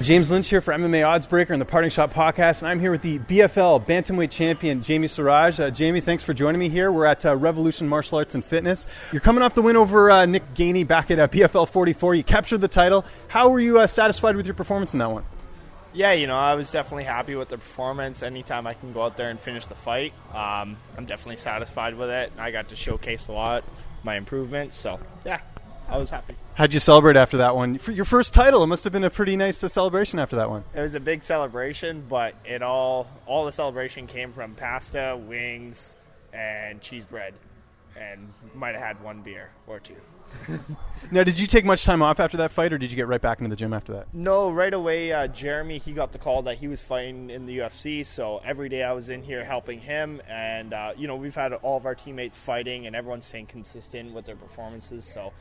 James Lynch here for MMA Oddsbreaker and the Parting Shot Podcast, and I'm here with the BFL bantamweight champion, Jamie Siraj. Jamie, thanks for joining me here. We're at Revolution Martial Arts and Fitness. You're coming off the win over Nick Gainey back at BFL 44. You captured the title. How were you satisfied with your performance in that one? Yeah, I was definitely happy with the performance. Anytime I can go out there and finish the fight, I'm definitely satisfied with it. I got to showcase a lot of my improvements, so yeah, I was happy. How'd you celebrate after that one? For your first title, it must have been a pretty nice celebration after that one. It was a big celebration, but all the celebration came from pasta, wings, and cheese bread, and might have had one beer or two. Now, did you take much time off after that fight, or did you get right back into the gym after that? No, right away, Jeremy, he got the call that he was fighting in the UFC, so every day I was in here helping him, and, we've had all of our teammates fighting, and everyone's staying consistent with their performances, so,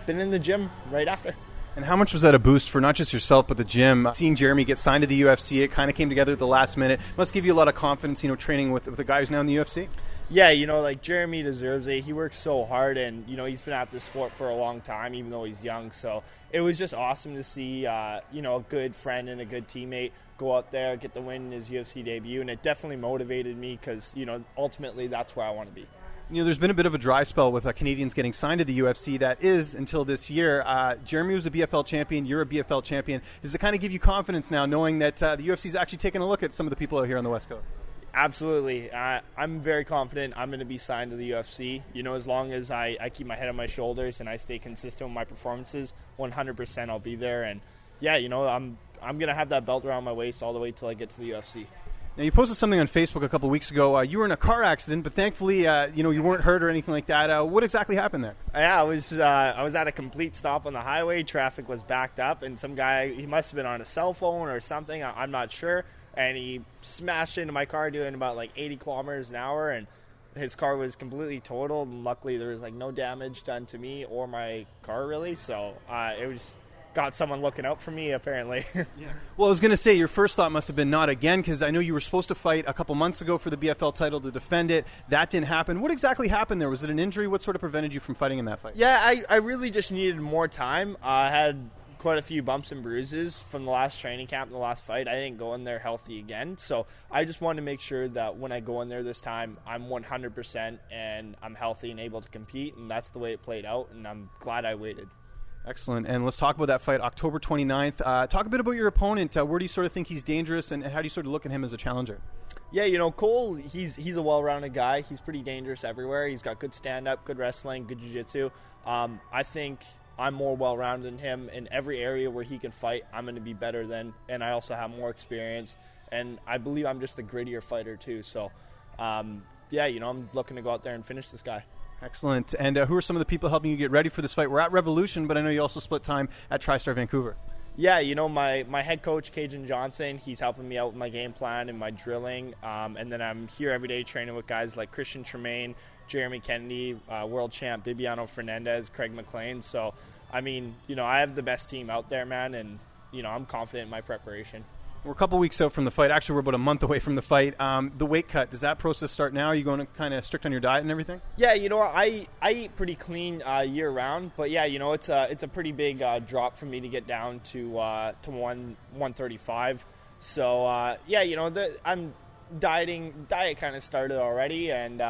been in the gym right after. And how much was that a boost for not just yourself, but the gym? Seeing Jeremy get signed to the UFC, it kind of came together at the last minute. Must give you a lot of confidence, training with a guy who's now in the UFC? Yeah, Jeremy deserves it. He works so hard, and, he's been at this sport for a long time, even though he's young. So it was just awesome to see, a good friend and a good teammate go out there, get the win in his UFC debut. And it definitely motivated me because, ultimately that's where I want to be. There's been a bit of a dry spell with Canadians getting signed to the UFC. That is until this year. Jeremy was a BFL champion. You're a BFL champion. Does it kind of give you confidence now knowing that the UFC is actually taking a look at some of the people out here on the West Coast? Absolutely. I'm very confident I'm going to be signed to the UFC. As long as I keep my head on my shoulders and I stay consistent with my performances, 100% I'll be there. And, I'm going to have that belt around my waist all the way till I get to the UFC. Now, you posted something on Facebook a couple weeks ago. You were in a car accident, but thankfully, you weren't hurt or anything like that. What exactly happened there? Yeah, I was at a complete stop on the highway. Traffic was backed up, and some guy, he must have been on a cell phone or something. I'm not sure. And he smashed into my car doing about 80 kilometers an hour, and his car was completely totaled. And luckily, there was no damage done to me or my car, really. So it was got someone looking out for me, apparently. Yeah. Well, I was going to say, your first thought must have been not again, because I know you were supposed to fight a couple months ago for the BFL title to defend it. That didn't happen. What exactly happened there? Was it an injury? What sort of prevented you from fighting in that fight? Yeah, I really just needed more time. I had quite a few bumps and bruises from the last training camp and the last fight. I didn't go in there healthy again. So I just wanted to make sure that when I go in there this time, I'm 100% and I'm healthy and able to compete. And that's the way it played out. And I'm glad I waited. Excellent. And let's talk about that fight, October 29th. Talk a bit about your opponent. Where do you sort of think he's dangerous, and how do you sort of look at him as a challenger? Yeah, Cole, he's a well-rounded guy. He's pretty dangerous everywhere. He's got good stand-up, good wrestling, good jiu-jitsu. I think I'm more well-rounded than him. In every area where he can fight, I'm going to be better than, and I also have more experience. And I believe I'm just a grittier fighter too. So, I'm looking to go out there and finish this guy. Excellent. And who are some of the people helping you get ready for this fight? We're at Revolution, but I know you also split time at TriStar Vancouver. Yeah, my head coach, Cajun Johnson, he's helping me out with my game plan and my drilling. And then I'm here every day training with guys like Christian Tremaine, Jeremy Kennedy, world champ Bibiano Fernandez, Craig McLean. So, I have the best team out there, man, and, I'm confident in my preparation. We're a couple weeks out from the fight. Actually, we're about a month away from the fight. The weight cut, does that process start now? Are you going to kind of strict on your diet and everything? Yeah, I eat pretty clean year round, but yeah, it's a pretty big drop for me to get down to 135. So I'm diet kind of started already, and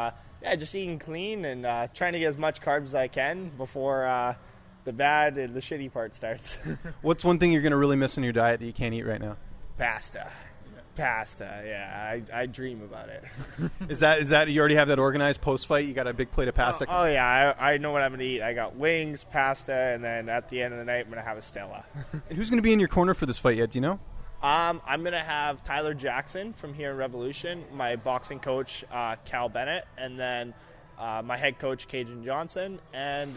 just eating clean and trying to get as much carbs as I can before the bad and the shitty part starts. What's one thing you're going to really miss in your diet that you can't eat right now? Pasta, yeah. I dream about it. Is that you already have that organized post-fight? You got a big plate of pasta? Oh yeah, I know what I'm going to eat. I got wings, pasta, and then at the end of the night, I'm going to have a Stella. And who's going to be in your corner for this fight yet? Do you know? I'm going to have Tyler Jackson from here in Revolution, my boxing coach, Cal Bennett, and then my head coach, Cajun Johnson, and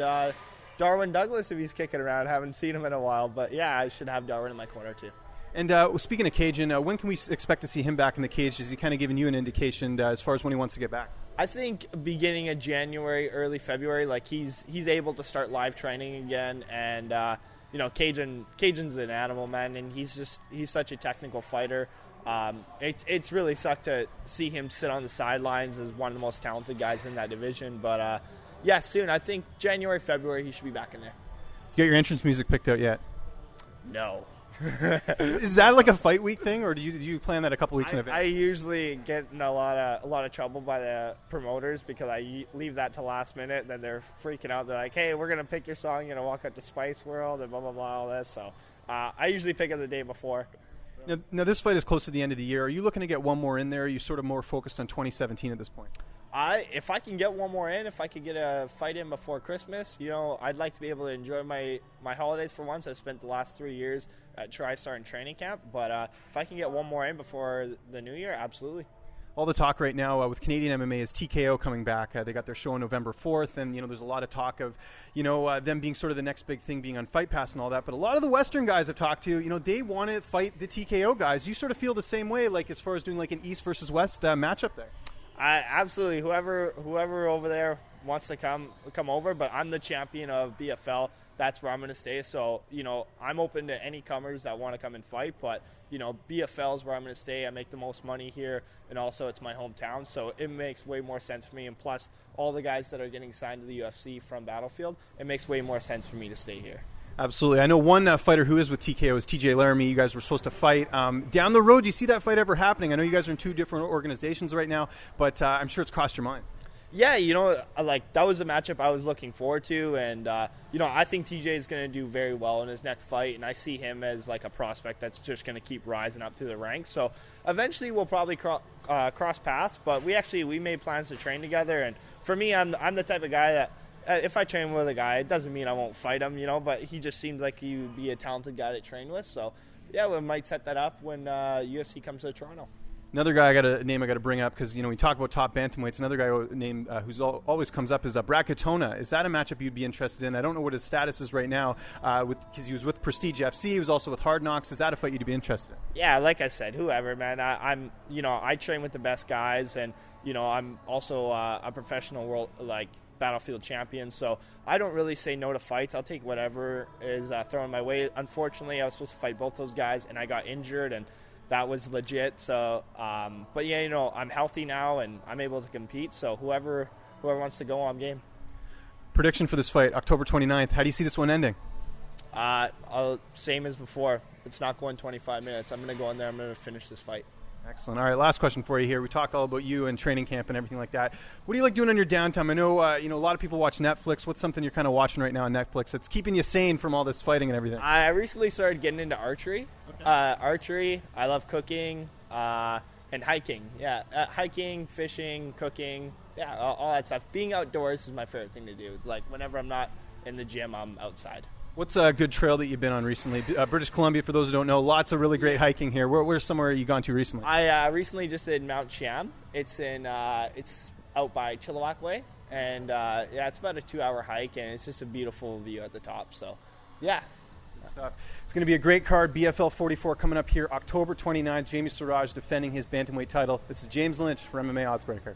Darwin Douglas, if he's kicking around. Haven't seen him in a while, but yeah, I should have Darwin in my corner too. And speaking of Cajun, when can we expect to see him back in the cage? Is he kind of giving you an indication as far as when he wants to get back? I think beginning of January, early February, he's able to start live training again, and Cajun's an animal, man, and he's such a technical fighter. It's really sucked to see him sit on the sidelines as one of the most talented guys in that division, but soon. I think January, February, he should be back in there. You got your entrance music picked out yet? No. Is that like a fight week thing, or do you plan that a couple weeks in advance? I usually get in a lot of trouble by the promoters because I leave that to last minute. Then they're freaking out. They're like, "Hey, we're gonna pick your song. You're gonna walk out to Spice World and blah blah blah all this." So I usually pick it the day before. Now, this fight is close to the end of the year. Are you looking to get one more in there? Are you sort of more focused on 2017 at this point? If I can get one more in, if I could get a fight in before Christmas, I'd like to be able to enjoy my holidays for once. I've spent the last 3 years at TriStar and training camp, but if I can get one more in before the new year, absolutely. All the talk right now with Canadian MMA is TKO coming back. They got their show on November 4th, and there's a lot of talk of them being sort of the next big thing, being on Fight Pass and all that. But a lot of the Western guys I've talked to, they want to fight the TKO guys. You sort of feel the same way, like as far as doing like an East versus West matchup there. Absolutely. Whoever over there wants to come over, but I'm the champion of BFL. That's where I'm going to stay. So, I'm open to any comers that want to come and fight, but, BFL is where I'm going to stay. I make the most money here, and also it's my hometown, so it makes way more sense for me. And plus, all the guys that are getting signed to the UFC from Battlefield, it makes way more sense for me to stay here. Absolutely. I know one fighter who is with TKO is TJ Laramie. You guys were supposed to fight. Down the road, do you see that fight ever happening? I know you guys are in two different organizations right now, but I'm sure it's crossed your mind. Yeah, that was a matchup I was looking forward to, and, I think TJ is going to do very well in his next fight, and I see him as, like, a prospect that's just going to keep rising up through the ranks. So eventually we'll probably cross paths, but we made plans to train together, and for me, I'm the type of guy that if I train with a guy, it doesn't mean I won't fight him, but he just seems like he would be a talented guy to train with. So, yeah, we might set that up when UFC comes to Toronto. Another guy I got to bring up because, we talk about top bantamweights. Another guy named who's always comes up is Brad Katona. Is that a matchup you'd be interested in? I don't know what his status is right now because he was with Prestige FC. He was also with Hard Knocks. Is that a fight you'd be interested in? Yeah, like I said, whoever, man. I train with the best guys, and, I'm also a professional Battlefield champion, so I don't really say no to fights. I'll take whatever is thrown my way. Unfortunately, I was supposed to fight both those guys, and I got injured, and that was legit. So, but yeah, I'm healthy now, and I'm able to compete. So whoever wants to go, I'm game. Prediction for this fight, October 29th. How do you see this one ending? Same as before. It's not going 25 minutes. I'm going to go in there. I'm going to finish this fight. Excellent. All right, last question for you here. We talked all about you and training camp and everything like that. What do you like doing on your downtime? I know, a lot of people watch Netflix. What's something you're kind of watching right now on Netflix that's keeping you sane from all this fighting and everything? I recently started getting into archery. Okay. I love cooking and hiking. Yeah, hiking, fishing, cooking, yeah, all that stuff. Being outdoors is my favorite thing to do. It's like whenever I'm not in the gym, I'm outside. What's a good trail that you've been on recently? British Columbia, for those who don't know, lots of really great hiking here. Where's somewhere you gone to recently? I recently just did Mount Sham. It's out by Chilliwack Way, and it's about a 2-hour hike, and it's just a beautiful view at the top. So, yeah. Good stuff. It's going to be a great card. BFL 44 coming up here October 29th. Jamie Siraj defending his bantamweight title. This is James Lynch for MMA Oddsbreaker.